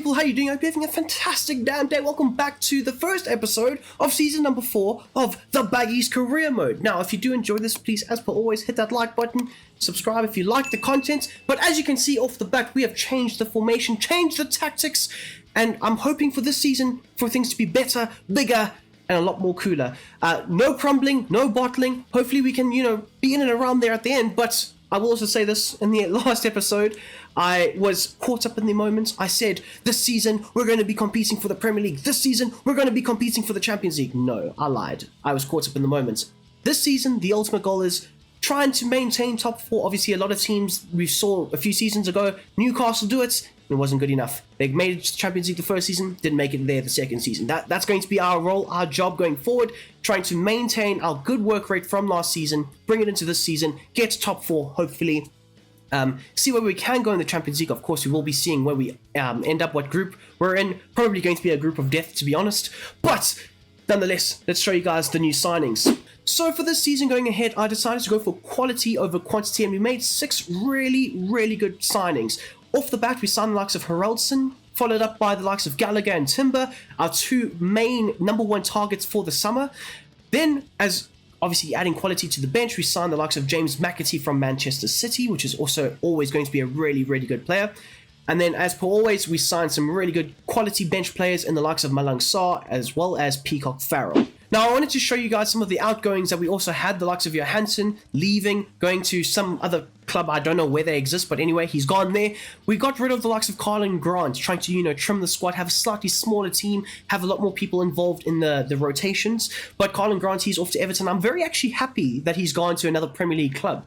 people, how you doing? I hope you're having a fantastic damn day. Welcome back to the first episode of season number 4 of the Baggies Career Mode. Now, if you do enjoy this, please, as per always, hit that like button, subscribe if you like the content. But as you can see off the bat, we have changed the formation, changed the tactics, and I'm hoping for this season for things to be better, bigger, and a lot more cooler. No crumbling, no bottling. Hopefully we can, be in and around there at the end, but I will also say this, in the last episode, I was caught up in the moment. I said, this season, we're going to be competing for the Premier League. This season, we're going to be competing for the Champions League. No, I lied. I was caught up in the moment. This season, the ultimate goal is trying to maintain top 4. Obviously, a lot of teams we saw a few seasons ago, Newcastle do it. It wasn't good enough. They made it to the Champions League the first season, didn't make it there the second season. That's going to be our role, our job going forward, trying to maintain our good work rate from last season, bring it into this season, get to top 4, hopefully. See where we can go in the Champions League. Of course, we will be seeing where we end up, what group we're in. Probably going to be a group of death, to be honest. But nonetheless, let's show you guys the new signings. So for this season going ahead, I decided to go for quality over quantity, and we made 6 really good signings. Off the bat, we signed the likes of Haraldson, followed up by the likes of Gallagher and Timber, our 2 main #1 targets for the summer. Then, as obviously adding quality to the bench, we signed the likes of James McAtee from Manchester City, which is also always going to be a really good player. And then, as per always, we signed some really good quality bench players in the likes of Malang Sarr, as well as Peacock Farrell. Now, I wanted to show you guys some of the outgoings that we also had, the likes of Johansson leaving, going to some other club. I don't know where they exist, but anyway, he's gone there. We got rid of the likes of Carlin Grant, trying to, trim the squad, have a slightly smaller team, have a lot more people involved in the rotations. But Carlin Grant, he's off to Everton. I'm very actually happy that he's gone to another Premier League club.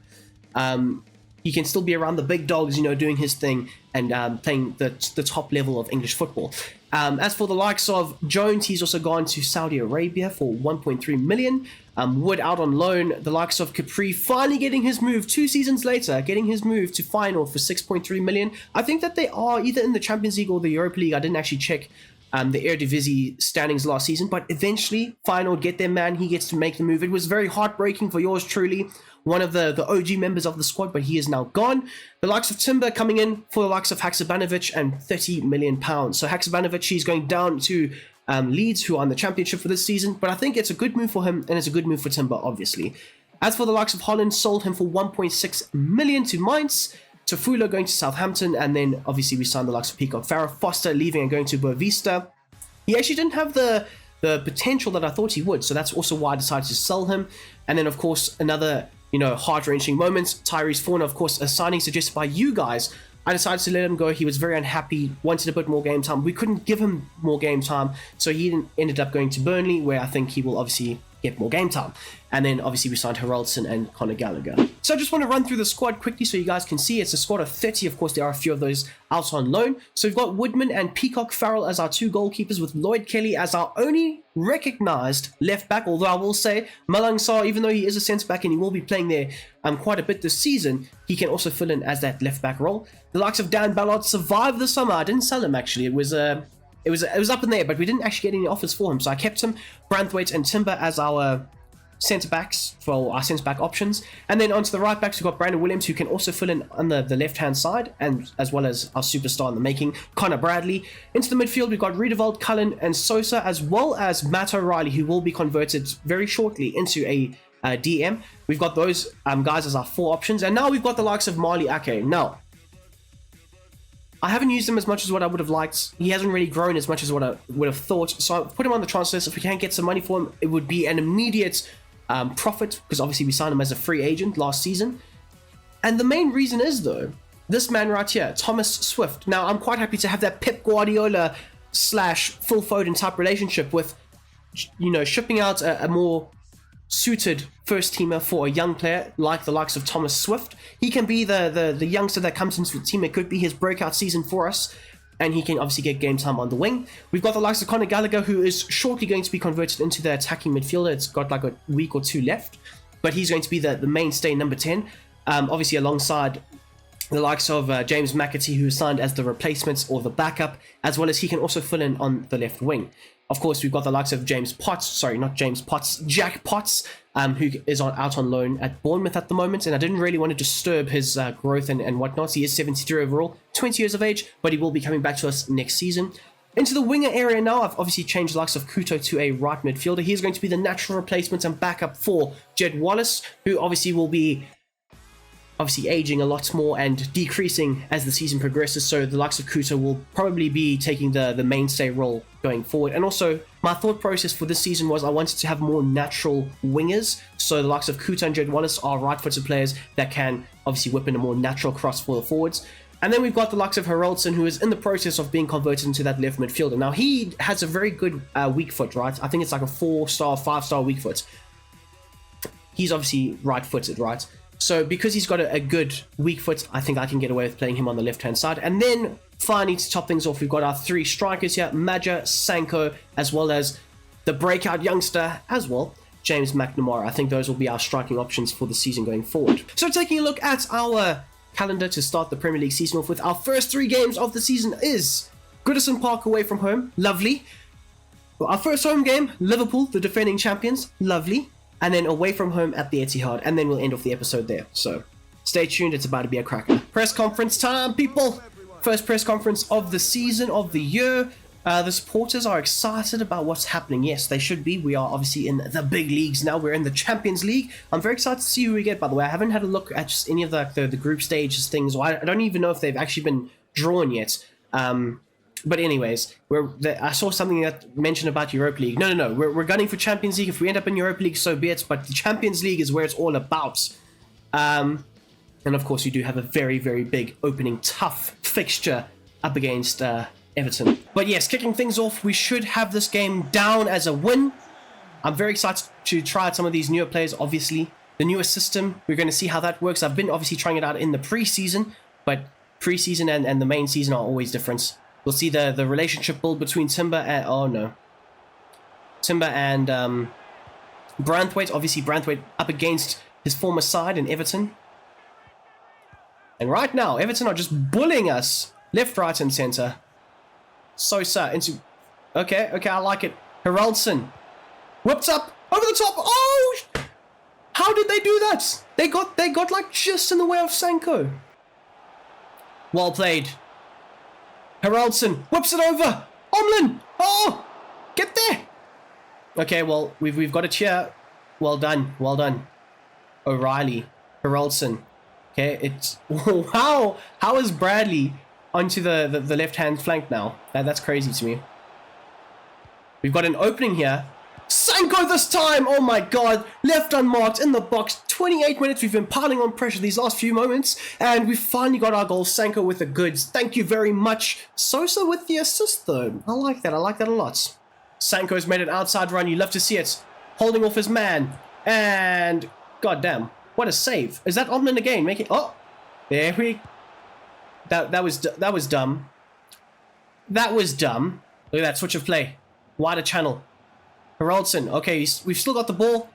He can still be around the big dogs, doing his thing and playing the top level of English football. As for the likes of Jones, he's also gone to Saudi Arabia for 1.3 million. Wood out on loan. The likes of Capri finally getting his move 2 seasons later, getting his move to final for 6.3 million. I think that they are either in the Champions League or the Europa League. I didn't actually check the Eredivisie standings last season, but eventually Feyenoord get their man. He gets to make the move. It was very heartbreaking for yours truly, one of the OG members of the squad, but he is now gone. The likes of Timber coming in for the likes of Haksabanovic and £30 million. So Haksabanovic, he's going down to Leeds, who are in the Championship for this season, but I think it's a good move for him, and it's a good move for Timber, obviously. As for the likes of Holland, sold him for 1.6 million to Mainz. Tofulo going to Southampton, and then obviously we signed the likes of Peacock Farrell, Foster leaving and going to Boavista. He actually didn't have the potential that I thought he would, so that's also why I decided to sell him. And then of course another heart-wrenching moment, Tyrese Fauna, of course, a signing suggested by you guys. I decided to let him go. He was very unhappy, wanted a bit more game time. We couldn't give him more game time, so he ended up going to Burnley, where I think he will obviously get more game time. And then obviously we signed Haraldson and Conor Gallagher. So I just want to run through the squad quickly so you guys can see. It's a squad of 30. Of course, there are a few of those out on loan. So we've got Woodman and Peacock Farrell as our 2 goalkeepers, with Lloyd Kelly as our only recognized left back. Although I will say Malang Sarr, even though he is a centre back and he will be playing there quite a bit this season, he can also fill in as that left back role. The likes of Dan Ballard survived the summer. I didn't sell him actually. It was up in there, but we didn't actually get any offers for him, so I kept him. Branthwaite and Timber as our centre backs for our centre back options, and then onto the right backs we've got Brandon Williams, who can also fill in on the left hand side, and as well as our superstar in the making, Connor Bradley. Into the midfield we've got Riedewald, Cullen and Sosa, as well as Matt O'Reilly, who will be converted very shortly into a DM. We've got those guys as our 4 options, and now we've got the likes of Marley Ake. Now, I haven't used him as much as what I would have liked. He hasn't really grown as much as what I would have thought. So I put him on the transfer list. If we can't get some money for him, it would be an immediate profit, because obviously we signed him as a free agent last season. And the main reason is, though, this man right here, Thomas Swift. Now, I'm quite happy to have that Pep Guardiola / Phil Foden type relationship with, shipping out a more suited first teamer for a young player like the likes of Thomas Swift. He can be the youngster that comes into the team. It could be his breakout season for us, and he can obviously get game time on the wing. We've got the likes of Conor Gallagher, who is shortly going to be converted into the attacking midfielder. It's got like a week or 2 left, but he's going to be the mainstay number 10, obviously alongside the likes of James McAtee, who is signed as the replacements or the backup, as well as he can also fill in on the left wing. Of course, we've got the likes of Jack Potts, who is out on loan at Bournemouth at the moment, and I didn't really want to disturb his growth and whatnot. He is 73 overall, 20 years of age, but he will be coming back to us next season. Into the winger area now, I've obviously changed the likes of Kuto to a right midfielder. He's going to be the natural replacement and backup for Jed Wallace, who obviously will be aging a lot more and decreasing as the season progresses, so the likes of Kuto will probably be taking the mainstay role going forward. And also, my thought process for this season was I wanted to have more natural wingers, so the likes of Kuto and Jed Wallace are right-footed players that can obviously whip in a more natural cross for the forwards. And then we've got the likes of Haraldsson, who is in the process of being converted into that left midfielder. Now, he has a very good weak foot, right? I think it's like a 4-star, 5-star weak foot. He's obviously right-footed, right? So because he's got a good weak foot, I think I can get away with playing him on the left-hand side. And then finally, to top things off, we've got our 3 strikers here, Maja, Sanko, as well as the breakout youngster as well, James McNamara. I think those will be our striking options for the season going forward. So taking a look at our calendar to start the Premier League season off with, our first 3 games of the season is Goodison Park away from home, lovely. Our first home game, Liverpool, the defending champions, lovely. And then away from home at the Etihad, and then we'll end off the episode there. So stay tuned, it's about to be a cracker. Press conference time, people! First press conference of the season, of the year. The supporters are excited about what's happening. Yes, they should be. We are obviously in the big leagues now. We're in the Champions League. I'm very excited to see who we get, by the way. I haven't had a look at just any of the group stages things. I don't even know if they've actually been drawn yet. But anyways, I saw something that mentioned about Europa League. No. We're gunning for Champions League. If we end up in Europa League, so be it. But the Champions League is where it's all about. And of course, we do have a very, very big opening tough fixture up against Everton. But yes, kicking things off, we should have this game down as a win. I'm very excited to try out some of these newer players, obviously. The newer system, we're going to see how that works. I've been obviously trying it out in the pre-season, but pre-season and the main season are always different. We'll see the relationship build between Timber and Branthwaite. Obviously, Branthwaite up against his former side in Everton. And right now, Everton are just bullying us left, right, and centre. So sad. Okay, I like it. Haraldsson whips up over the top. Oh, how did they do that? They got like just in the way of Sanko. Well played. Haraldsson whips it over. Omlin. Oh, get there. Okay, well, we've got a cheer. Well done. O'Reilly. Haraldsson. Okay, it's... Wow. How is Bradley onto the left-hand flank now? That's crazy to me. We've got an opening here. Sanko this time! Oh my god. Left unmarked in the box. 28 minutes. We've been piling on pressure these last few moments. And we finally got our goal. Sanko with the goods. Thank you very much. Sosa with the assist though. I like that. I like that a lot. Sanko's made an outside run. You love to see it. Holding off his man. And... goddamn. What a save. Is that Omlin again? Making... Oh! There we... That was dumb. That was dumb. Look at that switch of play. Wider channel. Haraldsson. Okay, we've still got the ball.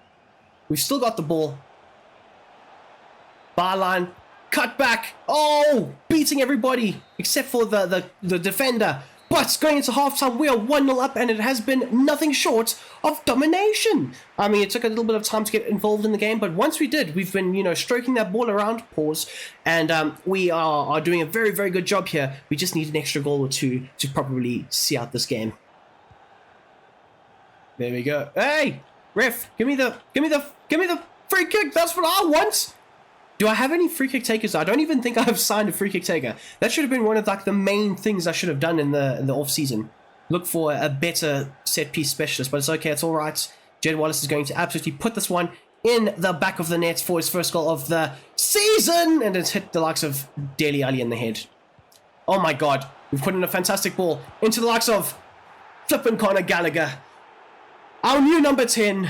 Byline. Cut back. Oh! Beating everybody. Except for the defender. But going into halftime, we are 1-0 up, and it has been nothing short of domination. I mean, it took a little bit of time to get involved in the game, but once we did, we've been, stroking that ball around, pause, and we are doing a very, very good job here. We just need an extra goal or two to probably see out this game. There we go. Hey, ref, give me the free kick. That's what I want. Do I have any free kick takers? I don't even think I've signed a free kick taker. That should have been one of the main things I should have done in the off season. Look for a better set piece specialist, but it's okay. It's all right. Jed Wallace is going to absolutely put this one in the back of the net for his first goal of the season, and it's hit the likes of Dele Alli in the head. Oh my god, we've put in a fantastic ball into the likes of flippin' Conor Gallagher. Our new number 10.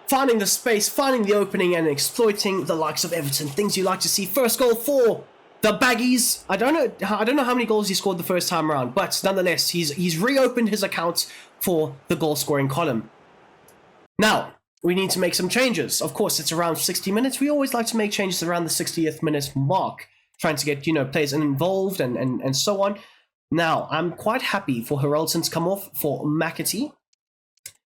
Finding the space, finding the opening, and exploiting the likes of Everton. Things you like to see. First goal for the Baggies. I don't know how many goals he scored the first time around, but nonetheless, he's reopened his account for the goal scoring column. Now, we need to make some changes. Of course, it's around 60 minutes. We always like to make changes around the 60th minute mark, trying to get, players involved and so on. Now, I'm quite happy for Haraldsson to come off for McAtee.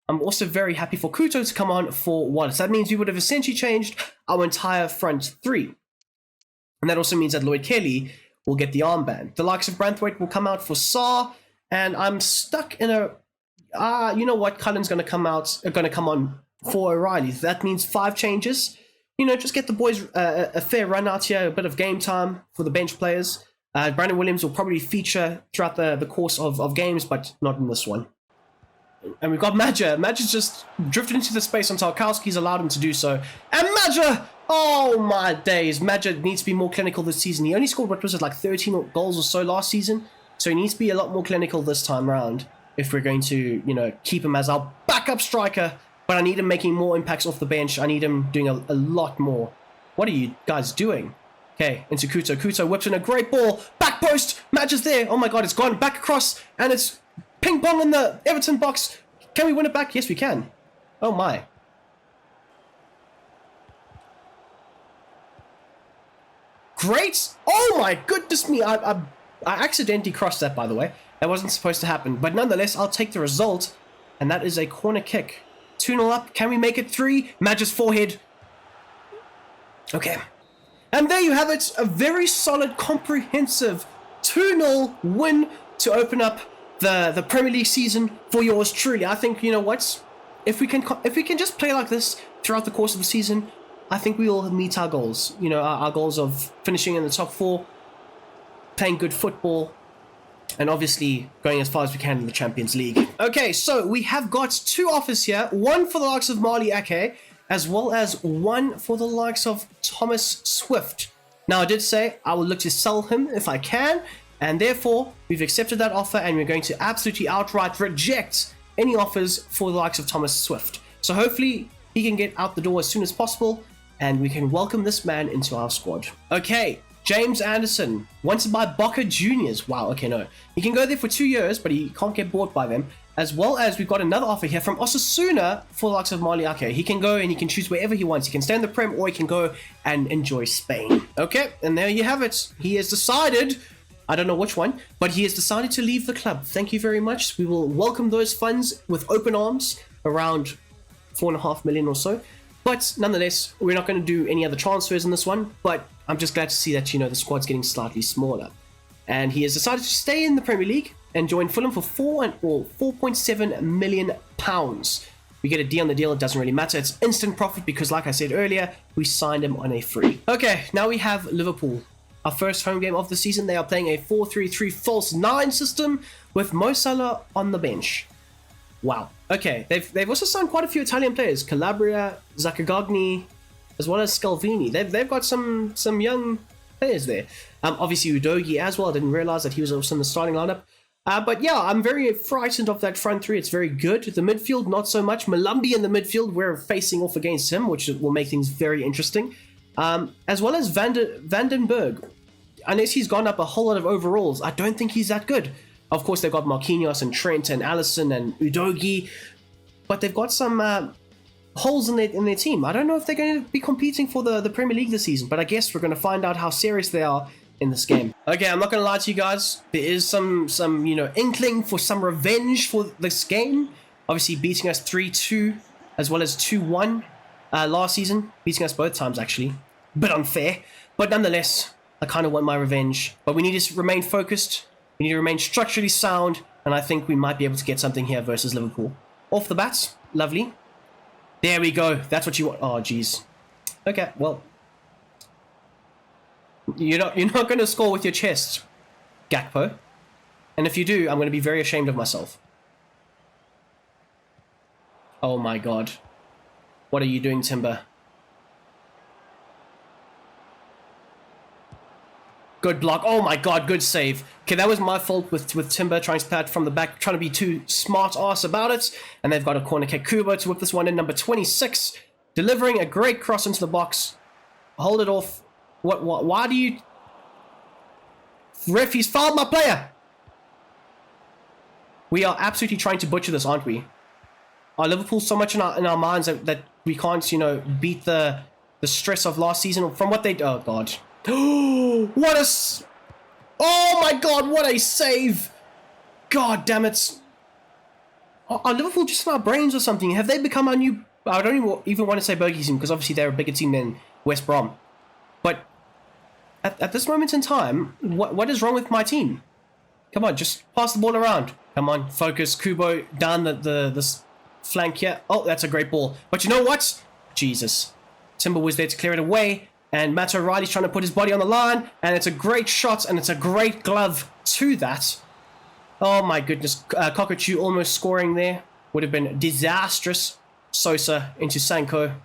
I'm also very happy for Kuto to come on for Wallace. That means we would have essentially changed our entire front three. And that also means that Lloyd Kelly will get the armband. The likes of Branthwaite will come out for Saar, and I'm stuck in a... you know what? Cullen's going to come on for O'Reilly. That means 5 changes. You know, just get the boys a fair run out here, a bit of game time for the bench players. Brandon Williams will probably feature throughout the course of games, but not in this one. And we've got Madja. Madja's just drifted into the space until Tarkowski's allowed him to do so. And Madja! Oh my days. Madja needs to be more clinical this season. He only scored, what was it, like 13 goals or so last season? So he needs to be a lot more clinical this time around if we're going to, you know, keep him as our backup striker. But I need him making more impacts off the bench. I need him doing a lot more. What are you guys doing? Okay, into Kuto. Kuto whips in a great ball. Back post. Madja's there. Oh my god, it's gone back across. And it's ping pong in the Everton box. Can we win it back? Yes, we can. Oh my. Great. Oh my goodness me. I accidentally crossed that, by the way. That wasn't supposed to happen. But nonetheless, I'll take the result. And that is a corner kick. 2-0 up. Can we make it 3? Madja's forehead. Okay. And there you have it. A very solid, comprehensive 2-0 win to open up the Premier League season for yours truly. I think, you know what? If we can just play like this throughout the course of the season, I think we will meet our goals. You know, our goals of finishing in the top 4, playing good football, and obviously going as far as we can in the Champions League. Okay, so we have got 2 offers here. One for the likes of Marley Ake, as well as one for the likes of Thomas Swift. Now, I did say I will look to sell him if I can, and therefore, we've accepted that offer, and we're going to absolutely outright reject any offers for the likes of Thomas Swift. So hopefully, he can get out the door as soon as possible, and we can welcome this man into our squad. Okay, James Anderson, wanted by Boca Juniors. Wow, okay, no. He can go there for 2 years, but he can't get bought by them. As well as we've got another offer here from Osasuna for the likes of Marley Ake. He can go and he can choose wherever he wants. He can stay in the Prem or he can go and enjoy Spain. Okay, and there you have it. He has decided, I don't know which one, but he has decided to leave the club. Thank you very much. We will welcome those funds with open arms, around 4.5 million or so. But nonetheless, we're not going to do any other transfers in this one. But I'm just glad to see that, you know, the squad's getting slightly smaller. And he has decided to stay in the Premier League and join Fulham for 4.7 million pounds. We get a D on the deal, it doesn't really matter. It's instant profit because, like I said earlier, we signed him on a free. Okay, now we have Liverpool. Our first home game of the season. They are playing a 4-3-3 false 9 system with Mo Salah on the bench. Wow. Okay, they've also signed quite a few Italian players. Calabria, Zaccagni, as well as Scalvini. They've got some young players there. Obviously Udogie as well. I didn't realize that he was also in the starting lineup. But yeah, I'm very frightened of that front three. It's very good. The midfield, not so much. Malumbi in the midfield, we're facing off against him, which will make things very interesting. As well as Vandenberg. Unless he's gone up a whole lot of overalls, I don't think he's that good. Of course, they've got Marquinhos and Trent and Alisson and Udogie. But they've got some holes in their team. I don't know if they're going to be competing for the Premier League this season, but I guess we're going to find out how serious they are in this game. Okay, I'm not going to lie to you guys. There is some you know, inkling for some revenge for this game. Obviously beating us 3-2 as well as 2-1 last season. Beating us both times, actually. Bit unfair. But nonetheless, I kind of want my revenge. But we need to remain focused. We need to remain structurally sound. And I think we might be able to get something here versus Liverpool. Off the bat. Lovely. There we go. That's what you want. Oh, jeez. Okay, well. You're not going to score with your chest, Gakpo. And if you do, I'm going to be very ashamed of myself. Oh my god. What are you doing, Timber? Good block. Oh my god, good save. Okay, that was my fault with Timber trying to play it from the back, trying to be too smart ass about it. And they've got a corner kick. Kubo to whip this one in, number 26. Delivering a great cross into the box. Hold it off. What, why do you... Ref, he's fouled my player! We are absolutely trying to butcher this, aren't we? Are Liverpool so much in our minds that we can't, you know, beat the stress of last season from what they... Oh, God. What a... Oh, my God, what a save! God damn it. Are Liverpool just in our brains or something? Have they become our new... I don't even want to say bogey team, because obviously they're a bigger team than West Brom. But at this moment in time, what is wrong with my team? Come on, just pass the ball around. Come on, focus. Kubo down this flank here. Oh, that's a great ball. But you know what? Jesus. Timber was there to clear it away. And Matt O'Reilly's trying to put his body on the line. And it's a great shot, and it's a great glove to that. Oh my goodness. Cockatoo almost scoring there. Would have been disastrous. Sosa into Sanko.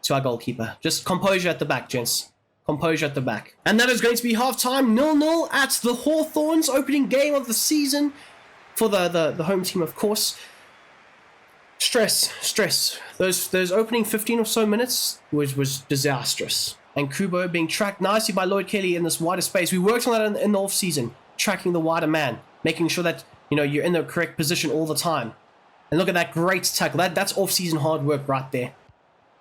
To our goalkeeper. Just composure at the back, gents. Composure at the back. And that is going to be half-time. 0-0 at the Hawthorns. Opening game of the season. For the home team, of course. Stress. Those opening 15 or so minutes was disastrous. And Kubo being tracked nicely by Lloyd Kelly in this wider space. We worked on that in the off-season. Tracking the wider man. Making sure that, you know, you're in the correct position all the time. And look at that great tackle. That's off-season hard work right there.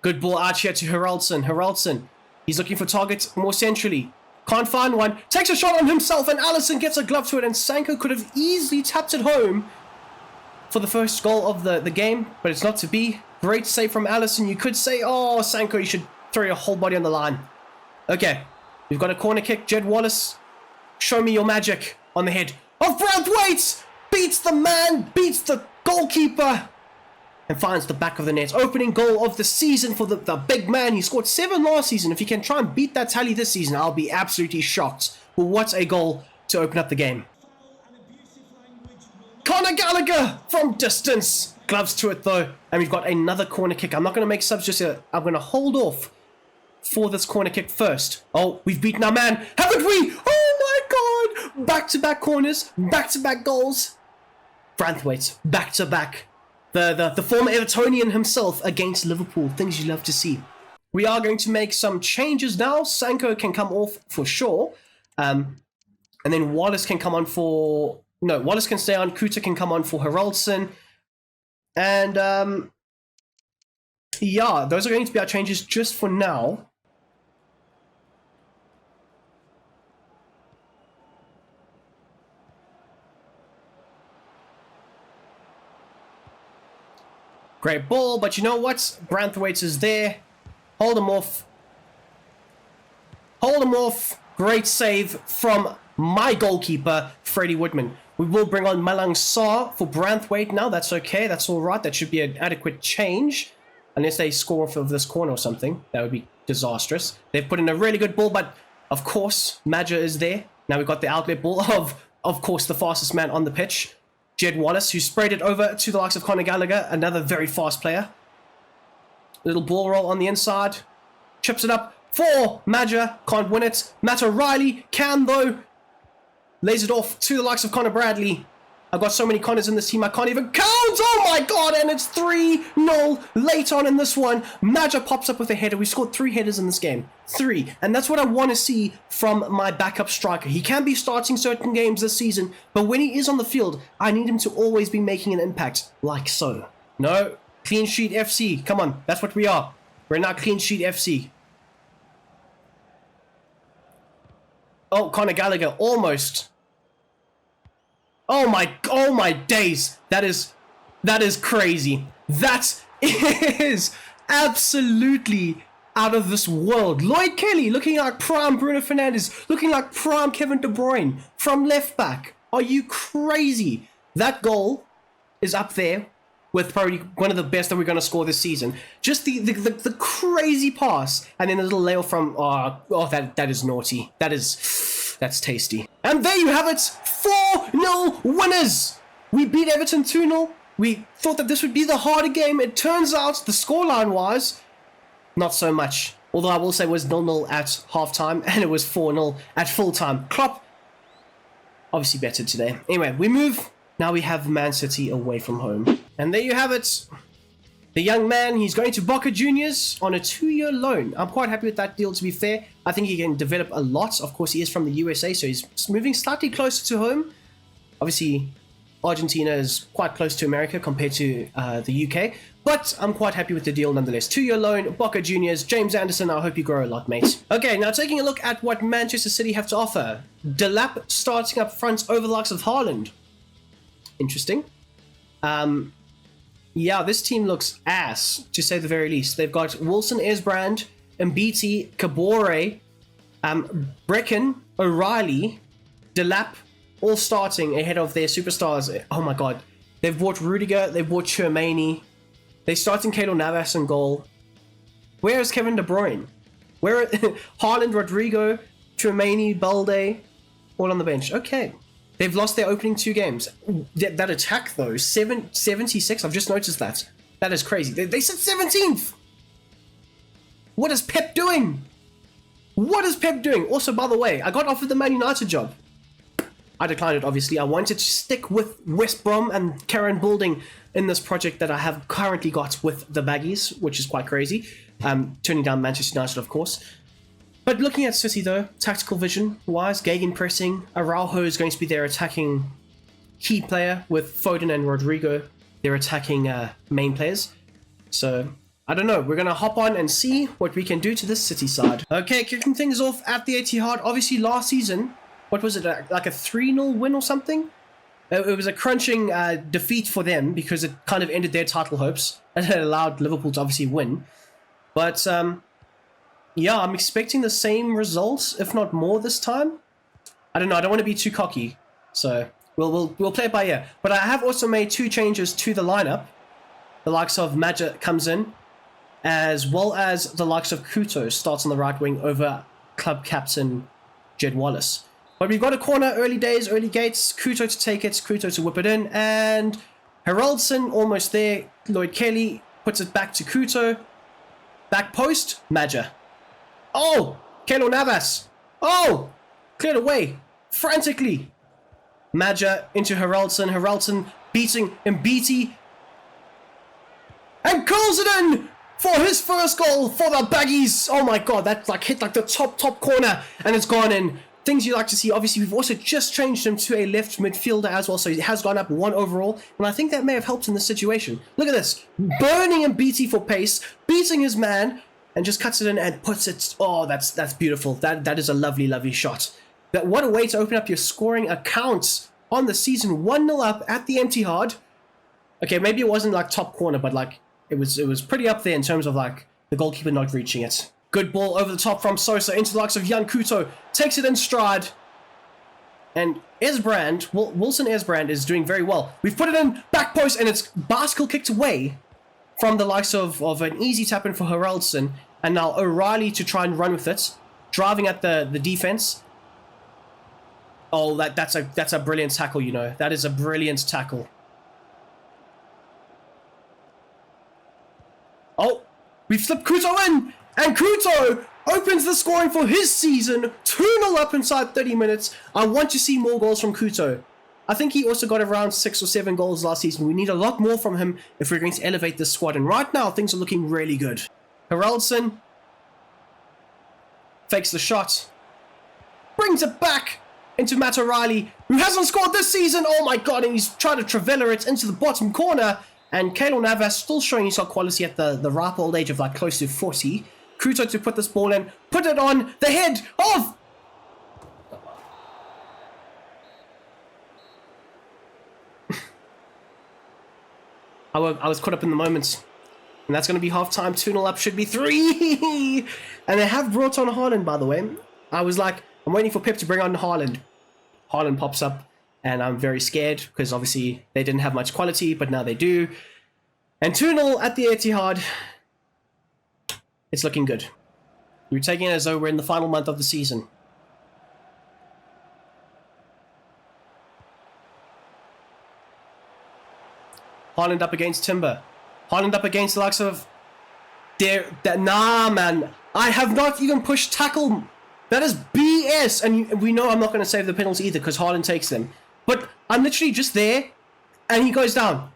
Good ball out here to Heraldson. He's looking for targets more centrally. Can't find one. Takes a shot on himself, and Allison gets a glove to it. And Sanko could have easily tapped it home for the first goal of the game. But it's not to be. Great save from Allison. You could say, oh, Sanko, you should throw your whole body on the line. Okay. We've got a corner kick. Jed Wallace. Show me your magic on the head of Braithwaite. Beats the man. Beats the goalkeeper. And finds the back of the net. Opening goal of the season for the big man. He scored 7 last season. If he can try and beat that tally this season, I'll be absolutely shocked. But what a goal to open up the game. Conor Gallagher from distance. Gloves to it though. And we've got another corner kick. I'm not going to make subs just yet. I'm going to hold off for this corner kick first. Oh, we've beaten our man. Haven't we? Oh my god. Back-to-back corners. Back-to-back goals. Braithwaite. Back-to-back. The former Evertonian himself against Liverpool. Things you love to see. We are going to make some changes now. Sanko can come off for sure. And then Wallace can come on for... No, Wallace can stay on. Kuta can come on for Heraldson. And, yeah, those are going to be our changes just for now. Great ball, but you know what? Braithwaite is there. Hold him off. Hold him off. Great save from my goalkeeper, Freddie Woodman. We will bring on Malang Sarr for Braithwaite now. That's okay. That's all right. That should be an adequate change. Unless they score off of this corner or something. That would be disastrous. They've put in a really good ball, but of course, Madja is there. Now we've got the outlet ball of course, the fastest man on the pitch. Jed Wallace, who sprayed it over to the likes of Conor Gallagher, another very fast player. Little ball roll on the inside. Chips it up for Madja. Can't win it. Matt O'Reilly can, though. Lays it off to the likes of Connor Bradley. I've got so many Connors in this team, I can't even count. Oh my god, and it's 3-0 late on in this one. Madja pops up with a header. We scored 3 headers in this game. 3. And that's what I want to see from my backup striker. He can be starting certain games this season, but when he is on the field, I need him to always be making an impact, like so. No, clean sheet FC. Come on, that's what we are. We're not clean sheet FC. Oh, Conor Gallagher, almost. Oh my days. That is crazy. That is absolutely out of this world. Lloyd Kelly looking like prime Bruno Fernandes, looking like prime Kevin De Bruyne from left back. Are you crazy? That goal is up there with probably one of the best that we're going to score this season. Just the crazy pass and then a little layoff from that is naughty. That's tasty. And there you have it. 4-0 winners. We beat Everton 2-0. We thought that this would be the harder game. It turns out, the scoreline-wise, not so much. Although I will say it was 0-0 at halftime, and it was 4-0 at full-time. Klopp, obviously better today. Anyway, we move. Now we have Man City away from home. And there you have it. The young man, he's going to Boca Juniors on a 2-year loan. I'm quite happy with that deal, to be fair. I think he can develop a lot. Of course, he is from the USA, so he's moving slightly closer to home. Obviously, Argentina is quite close to America compared to the UK. But I'm quite happy with the deal nonetheless. 2-year loan, Boca Juniors, James Anderson, I hope you grow a lot, mate. Okay, now taking a look at what Manchester City have to offer. Delap starting up front over the likes of Haaland. Interesting. Yeah, this team looks ass, to say the very least. They've got Wilson, Esbrand, Mbiti, Kabore, Brecken, O'Reilly, Delap, all starting ahead of their superstars. Oh my god. They've bought Rudiger, they've bought Chermany. They're starting Keylor Navas in goal. Where is Kevin De Bruyne? Where are Haaland, Rodrigo, Chermany, Balde, all on the bench. Okay. They've lost their opening 2 games. That attack though, 76, I've just noticed that. That is crazy. They sit 17th! What is Pep doing? What is Pep doing? Also, by the way, I got offered the Man United job. I declined it, obviously. I wanted to stick with West Brom and Karen Building in this project that I have currently got with the Baggies, which is quite crazy. Turning down Manchester United, of course. But looking at City, though, tactical vision-wise, gegenpressing, Araujo is going to be their attacking key player, with Foden and Rodrigo, their attacking main players. So, I don't know. We're going to hop on and see what we can do to this City side. Okay, kicking things off at the Etihad. Obviously, last season, what was it, like a 3-0 win or something? It was a crunching defeat for them because it kind of ended their title hopes and it allowed Liverpool to obviously win. But, yeah, I'm expecting the same results, if not more this time. I don't know, I don't want to be too cocky, so we'll play it by ear. But I have also made 2 changes to the lineup. The likes of Maja comes in, as well as the likes of Kuto starts on the right wing over club captain Jed Wallace. But we've got a corner, early days, early gates, Kuto to take it, Kuto to whip it in, and Haraldson almost there. Lloyd Kelly puts it back to Kuto. Back post, Maja. Oh! Keylor Navas. Oh! Cleared away. Frantically. Maja into Haraldson. Haraldson beating Mbiti. And calls it in for his first goal for the Baggies. Oh my god, that like hit like the top corner and it's gone in. Things you like to see. Obviously, we've also just changed him to a left midfielder as well, so he has gone up 1 overall, and I think that may have helped in this situation. Look at this. Burning Mbiti for pace, beating his man, and just cuts it in and puts it. Oh, that's beautiful. That is a lovely shot. What a way to open up your scoring accounts on the season. 1-0 up at the Etihad. Okay, maybe it wasn't like top corner, but like it was pretty up there in terms of like the goalkeeper not reaching it. Good ball over the top from Sosa into the likes of Jan Kuto. Takes it in stride. And Esbrand, Wilson Esbrand is doing very well. We've put it in back post and it's bicycle kicked away from the likes of an easy tap in for Haraldson. And now O'Reilly to try and run with it. Driving at the defense. Oh, that's a brilliant tackle, you know. That is a brilliant tackle. Oh, we've slipped Kuto in. And Kuto opens the scoring for his season. 2-0 up inside 30 minutes. I want to see more goals from Kuto. I think he also got around 6 or 7 goals last season. We need a lot more from him if we're going to elevate this squad. And right now, things are looking really good. Haraldson fakes the shot. Brings it back into Matt O'Reilly, who hasn't scored this season. Oh my god, and he's trying to Travella it into the bottom corner. And Keylor Navas still showing his quality at the ripe old age of like close to 40. Kuto to put this ball in, put it on the head of... I was caught up in the moment. And that's going to be half-time. 2-0 up, should be 3. And they have brought on Haaland, by the way. I was like, I'm waiting for Pep to bring on Haaland. Haaland pops up, and I'm very scared, because obviously they didn't have much quality, but now they do. And 2-0 at the Etihad. It's looking good. We're taking it as though we're in the final month of the season. Haaland up against Timber. Haaland up against the likes of... Nah, man. I have not even pushed tackle. That is BS. And we know I'm not going to save the penalty either because Haaland takes them. But I'm literally just there and he goes down.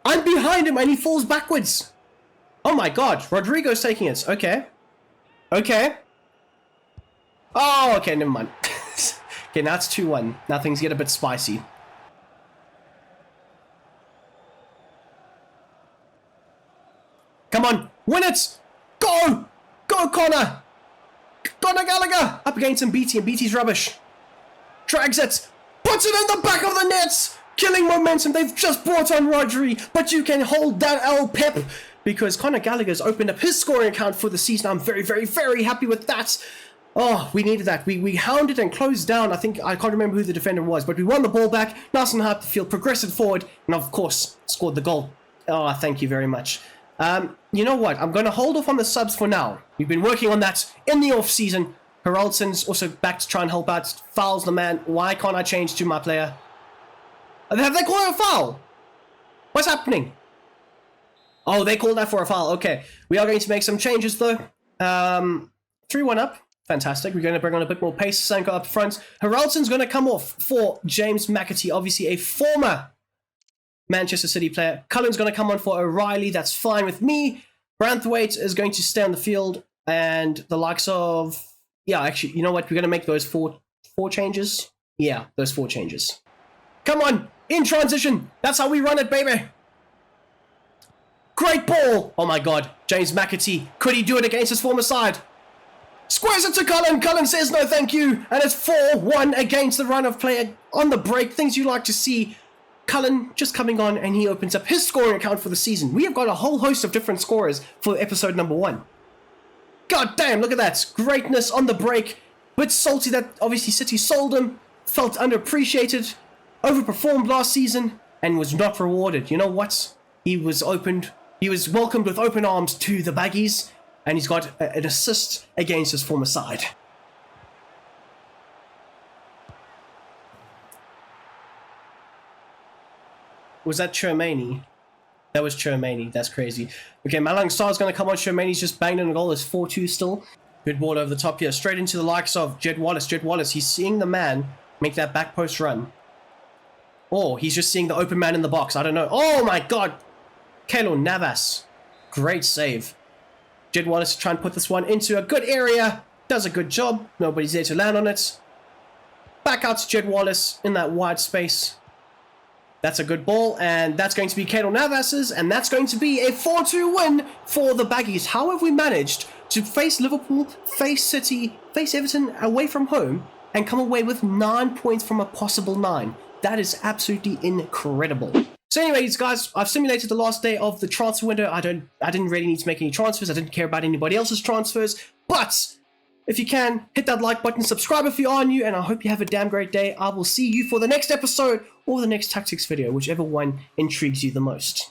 I'm behind him and he falls backwards. Oh my god. Rodrigo's taking it. Okay. Okay. Oh, okay. Never mind. Okay, now it's 2-1. Now things get a bit spicy. Come on. Win it. Go. Go, Connor. Connor Gallagher. Up against Mbiti, and Mbiti's rubbish. Drags it. Puts it in the back of the net. killing momentum. They've just brought on Rodri, but you can hold that L, Pep, because Conor Gallagher's opened up his scoring account for the season. I'm very, very, very happy with that. Oh, we needed that. We hounded and closed down. I can't remember who the defender was, but we won the ball back. Nice and hard to field, progressed it forward, and of course, scored the goal. Oh, thank you very much. You know what? I'm going to hold off on the subs for now. We've been working on that in the off-season. Haraldson's also back to try and help out. Fouls the man. Why can't I change to my player? Have they called a foul? What's happening? Oh, they called that for a foul. Okay. We are going to make some changes, though. 3-1 up. Fantastic. We're going to bring on a bit more pace. Sanko up front. Haraldson's going to come off for James McAtee, obviously a former Manchester City player. Cullen's going to come on for O'Reilly. That's fine with me. Branthwaite is going to stay on the field. And the likes of... Yeah, actually, you know what? We're going to make those four changes. Yeah, those 4 changes. Come on! In transition! That's how we run it, baby! Great ball! Oh my god. James McAtee. Could he do it against his former side? Squares it to Cullen. Cullen says no thank you. And it's 4-1 against the run of play on the break. Things you like to see. Cullen just coming on and he opens up his scoring account for the season. We have got a whole host of different scorers for episode number 1. God damn, look at that. Greatness on the break. Bit salty that obviously City sold him. Felt underappreciated. Overperformed last season and was not rewarded. You know what? He was welcomed with open arms to the Baggies. And he's got an assist against his former side. Was that Chermany? That was Chermany. That's crazy. Okay, Malang Sarr's going to come on. Chermany's just banged in a goal. It's 4-2 still. Good ball over the top here. Straight into the likes of Jed Wallace. Jed Wallace, he's seeing the man make that back post run. Or he's just seeing the open man in the box. I don't know. Oh my god. Keylor Navas. Great save. Jed Wallace to try and put this one into a good area. Does a good job. Nobody's there to land on it. Back out to Jed Wallace in that wide space. That's a good ball. And that's going to be Keylor Navas's. And that's going to be a 4-2 win for the Baggies. How have we managed to face Liverpool, face City, face Everton away from home and come away with 9 points from a possible 9? That is absolutely incredible. So anyways, guys, I've simulated the last day of the transfer window. I didn't really need to make any transfers. I didn't care about anybody else's transfers. But if you can, hit that like button, subscribe if you are new, and I hope you have a damn great day. I will see you for the next episode or the next tactics video, whichever one intrigues you the most.